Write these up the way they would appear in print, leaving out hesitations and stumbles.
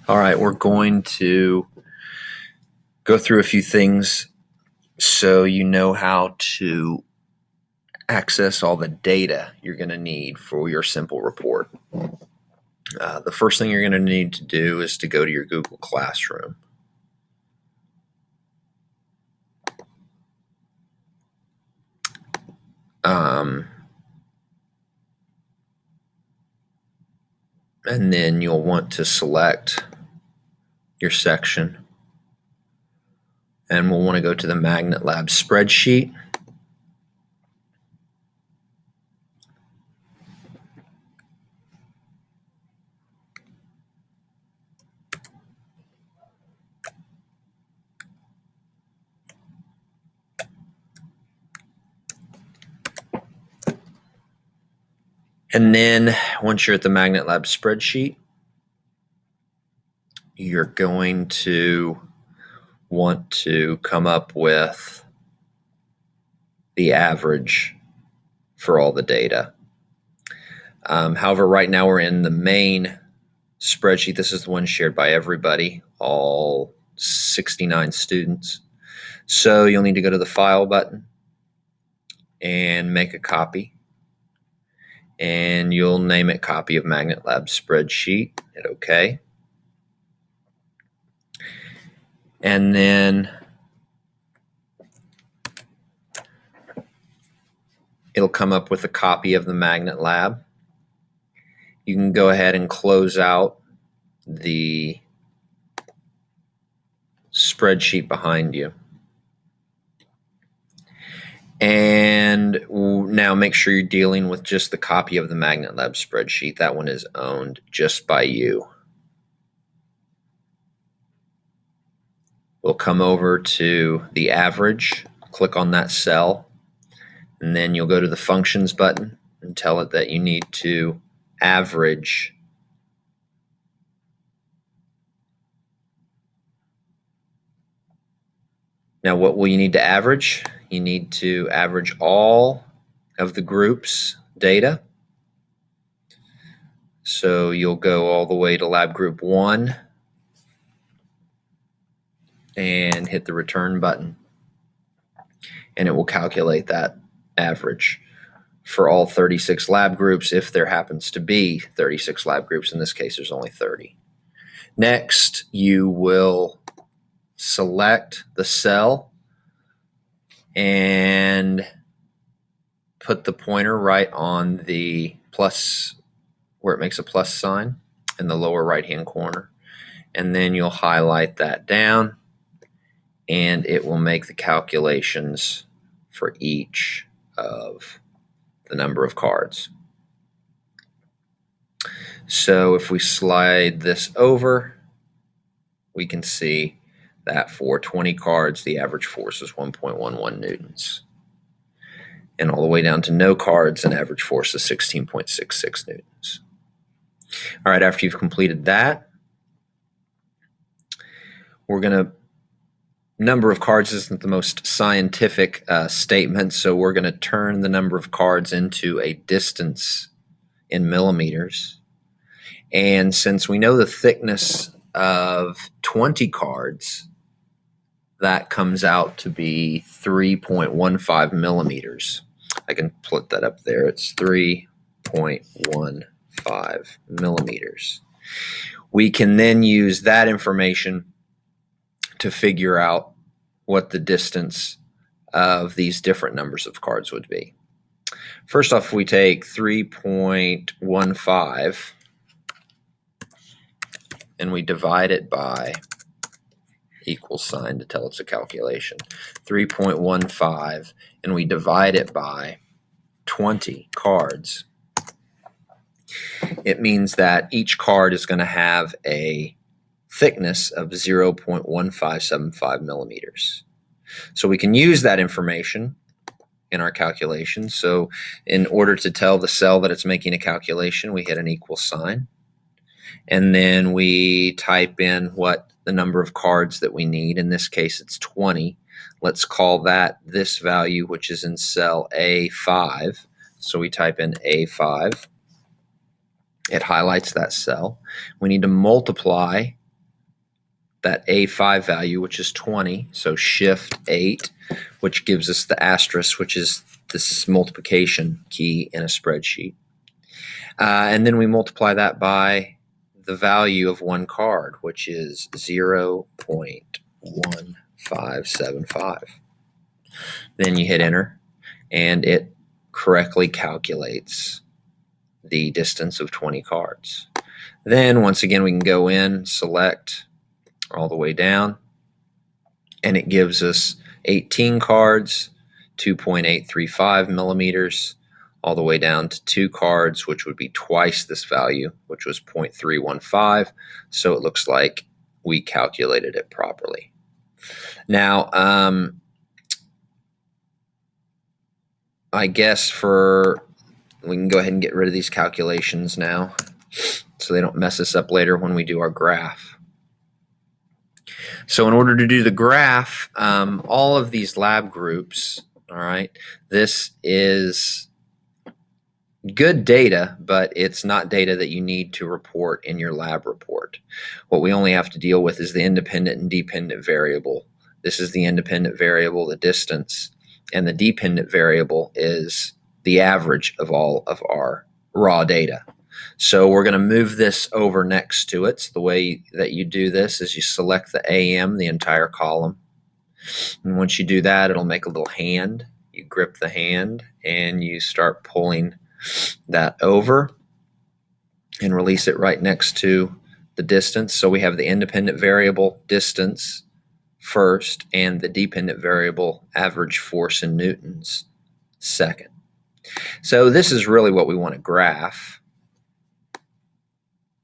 All right, we're going to go through a few things so you know how to access all the data you're going to need for your simple report. The first thing you're going to need to do is to go to your Google Classroom. And then you'll want to select your section. And we'll want to go to the Magnet Lab spreadsheet. And then once you're at the Magnet Lab spreadsheet, you're going to want to come up with the average for all the data. However, right now we're in the main spreadsheet. This is the one shared by everybody, all 69 students. So you'll need to go to the File button and make a copy. And you'll name it Copy of Magnet Lab Spreadsheet. Hit OK. And then it'll come up with a copy of the Magnet Lab. You can go ahead and close out the spreadsheet behind you. And now make sure you're dealing with just the copy of the Magnet Lab spreadsheet. That one is owned just by you. We'll come over to the average, click on that cell, and then you'll go to the Functions button and tell it that you need to average Now, what will you need to average? You need to average all of the group's data. So you'll go all the way to Lab Group 1 and hit the Return button. And it will calculate that average for all 36 lab groups if there happens to be 36 lab groups. In this case, there's only 30. Next, you will select the cell and put the pointer right on the plus, where it makes a plus sign in the lower right hand corner, and then you'll highlight that down and it will make the calculations for each of the number of cards. So if we slide this over, we can see that for 20 cards, the average force is 1.11 newtons. And all the way down to no cards, an average force is 16.66 newtons. All right, after you've completed that, we're going to, number of cards isn't the most scientific statement, so we're going to turn the number of cards into a distance in millimeters. And since we know the thickness of 20 cards, that comes out to be 3.15 millimeters. I can put that up there. It's 3.15 millimeters. We can then use that information to figure out what the distance of these different numbers of cards would be. First off, we take 3.15 and we divide it by equal sign to tell it's a calculation. 3.15 and we divide it by 20 cards. It means that each card is going to have a thickness of 0.1575 millimeters. So we can use that information in our calculation. So in order to tell the cell that it's making a calculation, we hit an equal sign. And then we type in what the number of cards that we need. In this case, it's 20. Let's call that this value, which is in cell A5. So we type in A5. It highlights that cell. We need to multiply that A5 value, which is 20, so shift 8, which gives us the asterisk, which is this multiplication key in a spreadsheet. And then we multiply that by the value of one card, which is 0.1575. Then you hit enter, and it correctly calculates the distance of 20 cards. Then once again, we can go in, select all the way down, and it gives us 18 cards, 2.835 millimeters, all the way down to 2 cards, which would be twice this value, which was 0.315. So it looks like we calculated it properly. Now, I guess we can go ahead and get rid of these calculations now so they don't mess us up later when we do our graph. So in order to do the graph, all of these lab groups, all right, this is good data, but it's not data that you need to report in your lab report. What we only have to deal with is the independent and dependent variable. This is the independent variable, the distance, and the dependent variable is the average of all of our raw data. So we're going to move this over next to it. So the way that you do this is you select the AM, the entire column. And once you do that, it'll make a little hand. You grip the hand and you start pulling that over and release it right next to the distance. So we have the independent variable distance first and the dependent variable average force in newtons second. So this is really what we want to graph.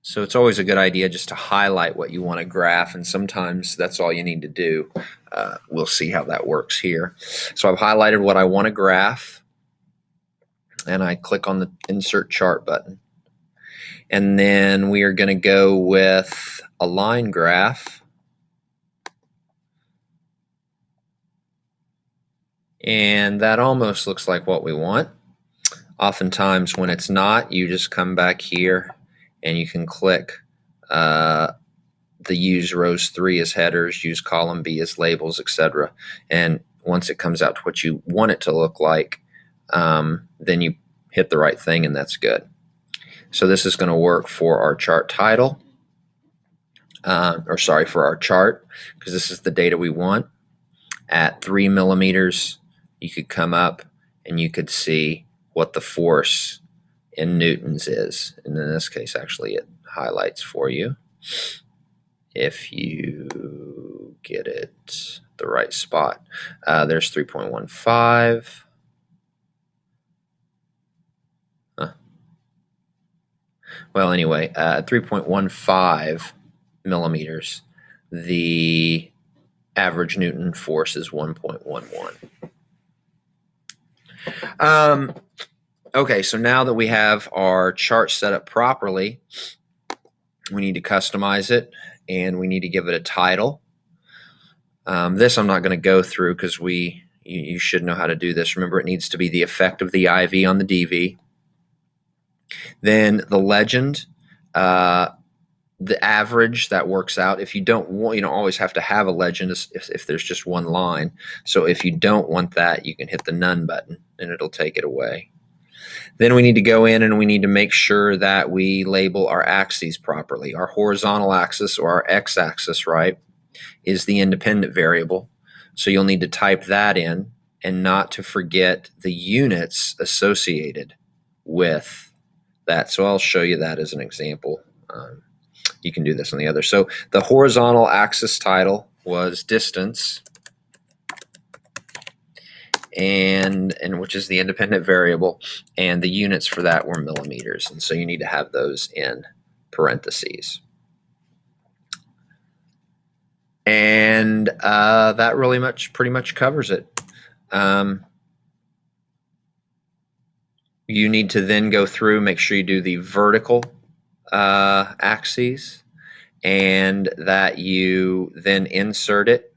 So it's always a good idea just to highlight what you want to graph, and sometimes that's all you need to do. We'll see how that works here. So I've highlighted what I want to graph, and I click on the Insert Chart button. And then we are going to go with a line graph. And that almost looks like what we want. Oftentimes when it's not, you just come back here and you can click the use rows 3 as headers, use column B as labels, etc. And once it comes out to what you want it to look like, then you hit the right thing and that's good. So this is going to work for our chart title, for our chart, because this is the data we want. At 3 millimeters, you could come up and you could see what the force in newtons is. And in this case, actually, it highlights for you if you get it the right spot. There's 3.15. Well, anyway, 3.15 millimeters, the average Newton force is 1.11. Okay, so now that we have our chart set up properly, we need to customize it and we need to give it a title. This I'm not going to go through because you should know how to do this. Remember, it needs to be the effect of the IV on the DV. Then the legend, the average that works out. If you don't want, you don't always have to have a legend if there's just one line. So if you don't want that, you can hit the none button and it'll take it away. Then we need to go in and we need to make sure that we label our axes properly. Our horizontal axis, or our x-axis, right, is the independent variable. So you'll need to type that in and not to forget the units associated with that. So I'll show you that as an example. You can do this on the other. So the horizontal axis title was distance, and which is the independent variable, and the units for that were millimeters. And so you need to have those in parentheses. And that really pretty much covers it. You need to then go through, make sure you do the vertical axes, and that you then insert it.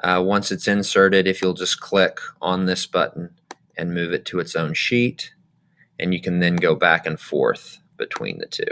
Once it's inserted, if you'll just click on this button and move it to its own sheet, and you can then go back and forth between the two.